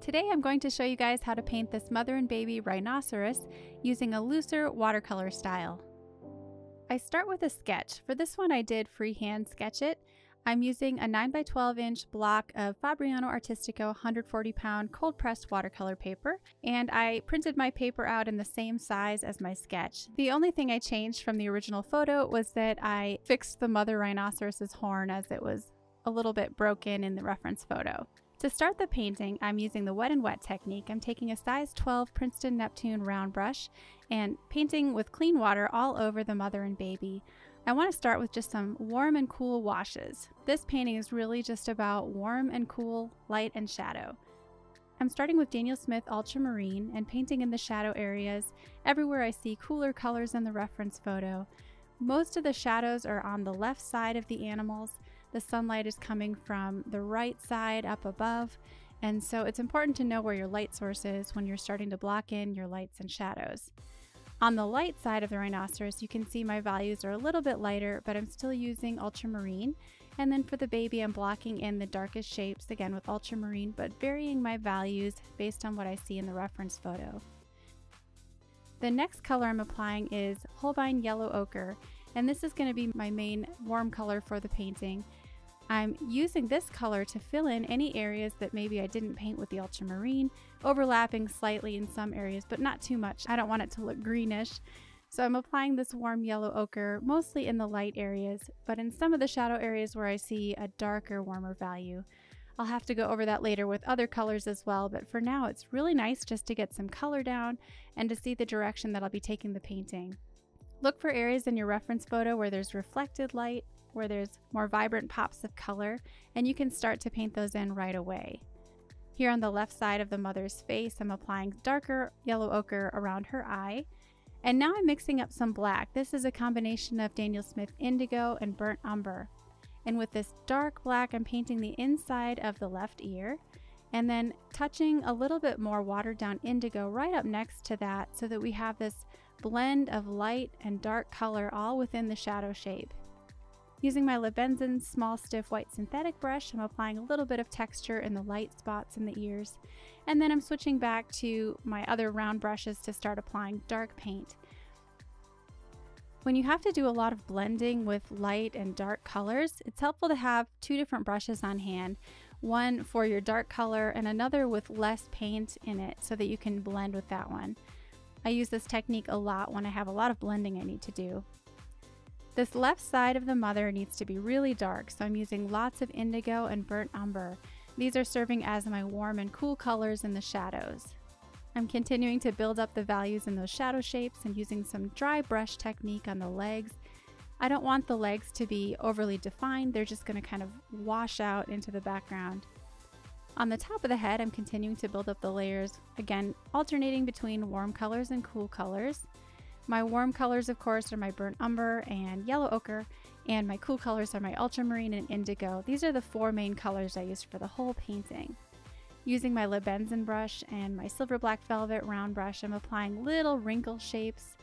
Today I'm going to show you guys how to paint this mother and baby rhinoceros using a looser watercolor style. I start with a sketch. For this one I did freehand sketch it. I'm using a 9 by 12 inch block of Fabriano Artistico 140 pound cold pressed watercolor paper, and I printed my paper out in the same size as my sketch. The only thing I changed from the original photo was that I fixed the mother rhinoceros's horn as it was a little bit broken in the reference photo. To start the painting, I'm using the wet and wet technique. I'm taking a size 12 Princeton Neptune round brush and painting with clean water all over the mother and baby. I want to start with just some warm and cool washes. This painting is really just about warm and cool, light and shadow. I'm starting with Daniel Smith Ultramarine and painting in the shadow areas everywhere I see cooler colors than the reference photo. Most of the shadows are on the left side of the animals. The sunlight is coming from the right side up above, and so it's important to know where your light source is when you're starting to block in your lights and shadows. On the light side of the rhinoceros, you can see my values are a little bit lighter, but I'm still using ultramarine. And then for the baby, I'm blocking in the darkest shapes, again with ultramarine, but varying my values based on what I see in the reference photo. The next color I'm applying is Holbein Yellow Ochre, and this is going to be my main warm color for the painting. I'm using this color to fill in any areas that maybe I didn't paint with the ultramarine, overlapping slightly in some areas, but not too much. I don't want it to look greenish. So I'm applying this warm yellow ochre mostly in the light areas, but in some of the shadow areas where I see a darker, warmer value. I'll have to go over that later with other colors as well, but for now it's really nice just to get some color down and to see the direction that I'll be taking the painting. Look for areas in your reference photo where there's reflected light, where there's more vibrant pops of color, and you can start to paint those in right away. Here on the left side of the mother's face, I'm applying darker yellow ochre around her eye. And now I'm mixing up some black. This is a combination of Daniel Smith Indigo and Burnt Umber. And with this dark black, I'm painting the inside of the left ear, and then touching a little bit more watered down indigo right up next to that so that we have this blend of light and dark color all within the shadow shape. Using my Lebenzen small stiff white synthetic brush, I'm applying a little bit of texture in the light spots in the ears, and then I'm switching back to my other round brushes to start applying dark paint. When you have to do a lot of blending with light and dark colors, it's helpful to have two different brushes on hand, one for your dark color and another with less paint in it so that you can blend with that one. I use this technique a lot when I have a lot of blending I need to do. This left side of the mother needs to be really dark, so I'm using lots of indigo and burnt umber. These are serving as my warm and cool colors in the shadows. I'm continuing to build up the values in those shadow shapes and using some dry brush technique on the legs. I don't want the legs to be overly defined, they're just going to kind of wash out into the background. On the top of the head, I'm continuing to build up the layers, again alternating between warm colors and cool colors. My warm colors, of course, are my burnt umber and yellow ochre, and my cool colors are my ultramarine and indigo. These are the four main colors I used for the whole painting. Using my Lebenzen brush and my silver black velvet round brush, I'm applying little wrinkle shapes.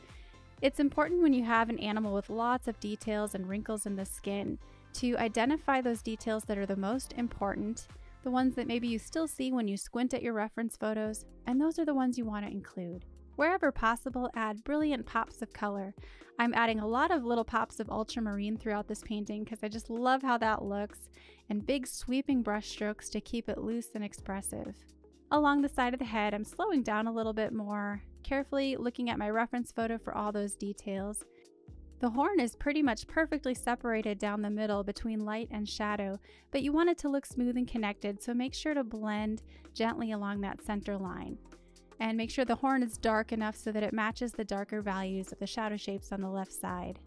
It's important when you have an animal with lots of details and wrinkles in the skin to identify those details that are the most important, the ones that maybe you still see when you squint at your reference photos, and those are the ones you want to include. Wherever possible, add brilliant pops of color. I'm adding a lot of little pops of ultramarine throughout this painting because I just love how that looks, and big sweeping brush strokes to keep it loose and expressive. Along the side of the head, I'm slowing down a little bit more, carefully looking at my reference photo for all those details. The horn is pretty much perfectly separated down the middle between light and shadow, but you want it to look smooth and connected, so make sure to blend gently along that center line. And make sure the horn is dark enough so that it matches the darker values of the shadow shapes on the left side.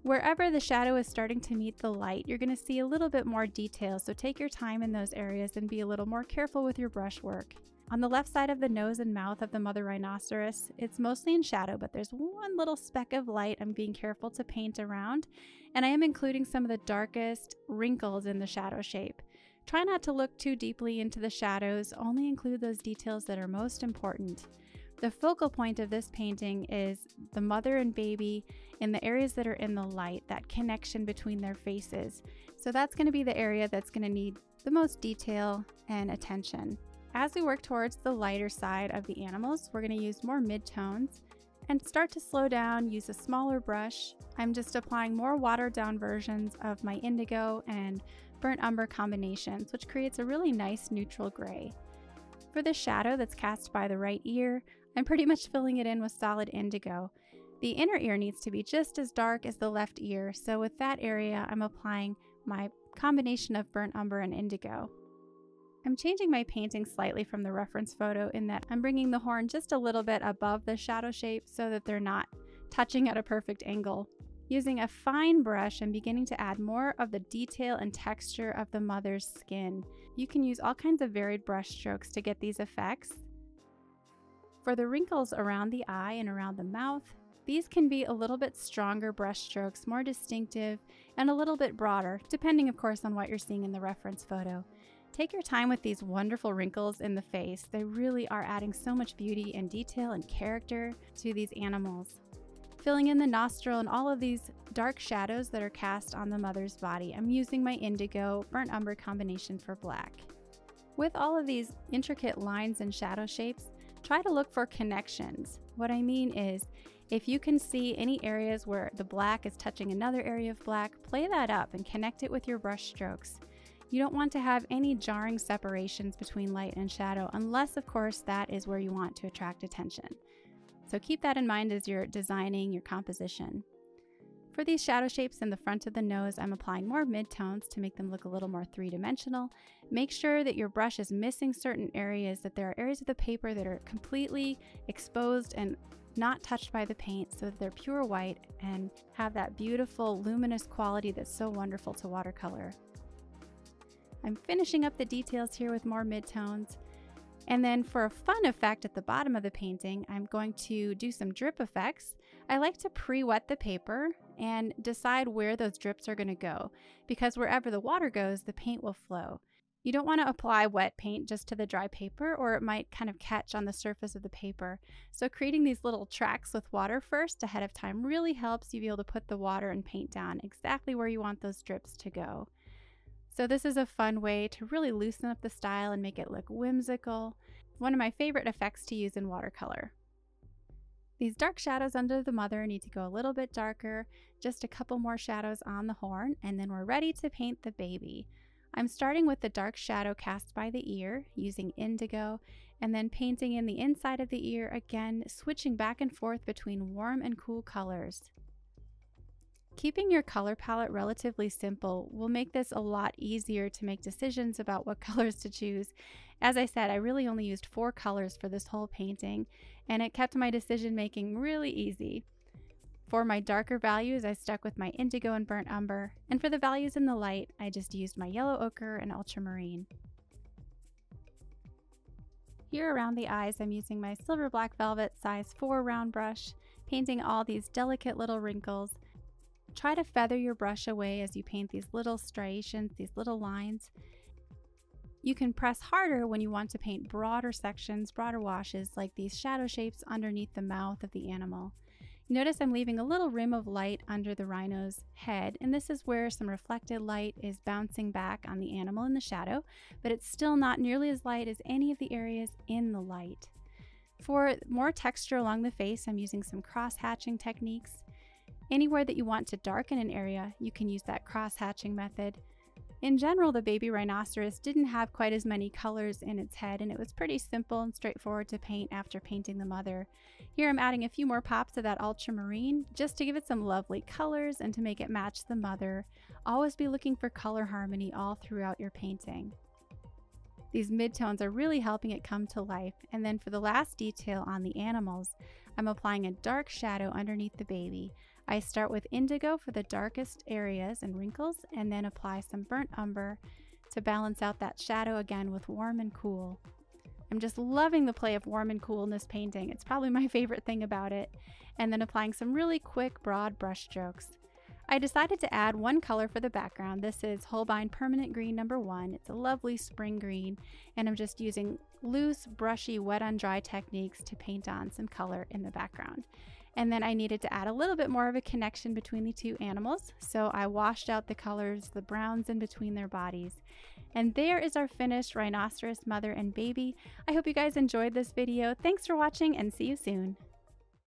Wherever the shadow is starting to meet the light, you're going to see a little bit more detail, so take your time in those areas and be a little more careful with your brush work. On the left side of the nose and mouth of the mother rhinoceros, it's mostly in shadow, but there's one little speck of light I'm being careful to paint around, and I am including some of the darkest wrinkles in the shadow shape. Try not to look too deeply into the shadows, only include those details that are most important. The focal point of this painting is the mother and baby in the areas that are in the light, that connection between their faces. So that's going to be the area that's going to need the most detail and attention. As we work towards the lighter side of the animals, we're going to use more midtones and start to slow down, use a smaller brush. I'm just applying more watered down versions of my indigo and burnt umber combinations, which creates a really nice neutral gray. For the shadow that's cast by the right ear, I'm pretty much filling it in with solid indigo. The inner ear needs to be just as dark as the left ear, so with that area, I'm applying my combination of burnt umber and indigo. I'm changing my painting slightly from the reference photo in that I'm bringing the horn just a little bit above the shadow shape so that they're not touching at a perfect angle. Using a fine brush, I'm beginning to add more of the detail and texture of the mother's skin. You can use all kinds of varied brush strokes to get these effects. For the wrinkles around the eye and around the mouth, these can be a little bit stronger brush strokes, more distinctive, and a little bit broader, depending of course on what you're seeing in the reference photo. Take your time with these wonderful wrinkles in the face. They really are adding so much beauty and detail and character to these animals. Filling in the nostril and all of these dark shadows that are cast on the mother's body, I'm using my indigo burnt umber combination for black. With all of these intricate lines and shadow shapes, try to look for connections. What I mean is, if you can see any areas where the black is touching another area of black, play that up and connect it with your brush strokes. You don't want to have any jarring separations between light and shadow unless, of course, that is where you want to attract attention. So keep that in mind as you're designing your composition. For these shadow shapes in the front of the nose, I'm applying more midtones to make them look a little more three-dimensional. Make sure that your brush is missing certain areas, that there are areas of the paper that are completely exposed and not touched by the paint so that they're pure white and have that beautiful luminous quality that's so wonderful to watercolor. I'm finishing up the details here with more midtones. And then for a fun effect at the bottom of the painting, I'm going to do some drip effects. I like to pre-wet the paper and decide where those drips are going to go, because wherever the water goes, the paint will flow. You don't want to apply wet paint just to the dry paper, or it might kind of catch on the surface of the paper. So creating these little tracks with water first ahead of time really helps you be able to put the water and paint down exactly where you want those drips to go. So this is a fun way to really loosen up the style and make it look whimsical. One of my favorite effects to use in watercolor. These dark shadows under the mother need to go a little bit darker, just a couple more shadows on the horn, and then we're ready to paint the baby. I'm starting with the dark shadow cast by the ear using indigo, and then painting in the inside of the ear again, switching back and forth between warm and cool colors. Keeping your color palette relatively simple will make this a lot easier to make decisions about what colors to choose. As I said, I really only used 4 colors for this whole painting, and it kept my decision making really easy. For my darker values, I stuck with my indigo and burnt umber, and for the values in the light, I just used my yellow ochre and ultramarine. Here around the eyes, I'm using my silver black velvet size 4 round brush, painting all these delicate little wrinkles. Try to feather your brush away as you paint these little striations, these little lines. You can press harder when you want to paint broader sections, broader washes, like these shadow shapes underneath the mouth of the animal. Notice I'm leaving a little rim of light under the rhino's head, and this is where some reflected light is bouncing back on the animal in the shadow, but it's still not nearly as light as any of the areas in the light. For more texture along the face, I'm using some cross-hatching techniques. Anywhere that you want to darken an area, you can use that cross-hatching method. In general, the baby rhinoceros didn't have quite as many colors in its head, and it was pretty simple and straightforward to paint after painting the mother. Here I'm adding a few more pops of that ultramarine just to give it some lovely colors and to make it match the mother. Always be looking for color harmony all throughout your painting. These midtones are really helping it come to life. And then for the last detail on the animals, I'm applying a dark shadow underneath the baby. I start with indigo for the darkest areas and wrinkles, and then apply some burnt umber to balance out that shadow again with warm and cool. I'm just loving the play of warm and cool in this painting. It's probably my favorite thing about it. And then applying some really quick, broad brush strokes. I decided to add one color for the background. This is Holbein Permanent Green No. 1. It's a lovely spring green, and I'm just using loose, brushy, wet on dry techniques to paint on some color in the background. And then I needed to add a little bit more of a connection between the two animals. So I washed out the colors, the browns in between their bodies. And there is our finished rhinoceros mother and baby. I hope you guys enjoyed this video. Thanks for watching and see you soon.